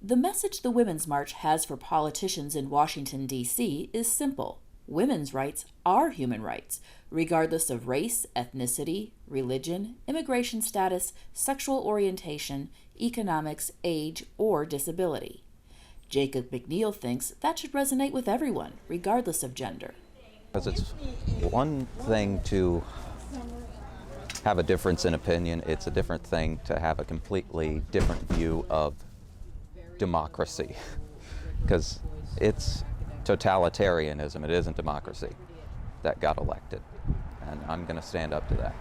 The message the Women's March has for politicians in Washington, D.C. is simple. Women's rights are human rights, regardless of race, ethnicity, religion, immigration status, sexual orientation, economics, age, or disability. Jacob McNeil thinks that should resonate with everyone, regardless of gender. Because it's one thing to have a difference in opinion, it's a different thing to have a completely different view of democracy. Because it's totalitarianism, it isn't democracy that got elected. And I'm going to stand up to that.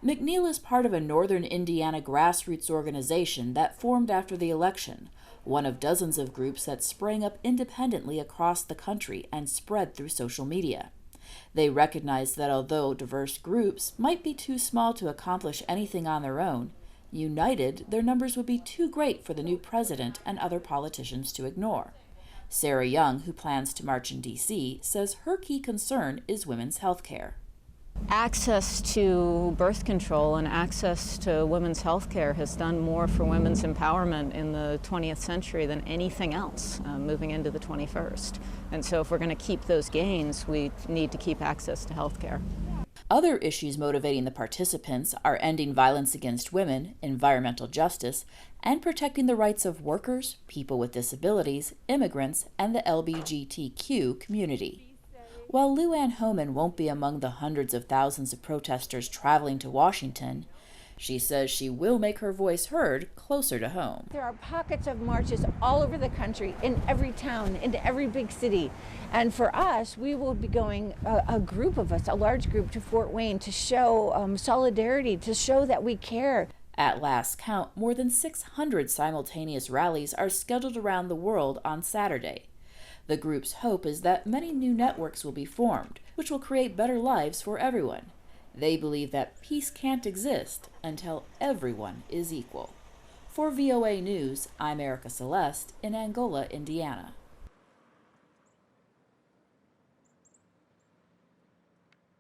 McNeil is part of a northern Indiana grassroots organization that formed after the election, one of dozens of groups that sprang up independently across the country and spread through social media. They recognize that although diverse groups might be too small to accomplish anything on their own, united, their numbers would be too great for the new president and other politicians to ignore. Sarah Young, who plans to march in D.C., says her key concern is women's health care. Access to birth control and access to women's health care has done more for women's empowerment in the 20th century than anything else moving into the 21st. And so if we're going to keep those gains, we need to keep access to health care. Other issues motivating the participants are ending violence against women, environmental justice, and protecting the rights of workers, people with disabilities, immigrants, and the LGBTQ community. While Lou Ann Homan won't be among the hundreds of thousands of protesters traveling to Washington, she says she will make her voice heard closer to home. There are pockets of marches all over the country, in every town, in every big city. And for us, we will be going, a group of us, a large group, to Fort Wayne to show solidarity, to show that we care. At last count, more than 600 simultaneous rallies are scheduled around the world on Saturday. The group's hope is that many new networks will be formed, which will create better lives for everyone. They believe that peace can't exist until everyone is equal. For VOA News, I'm Erika Celeste in Angola, Indiana.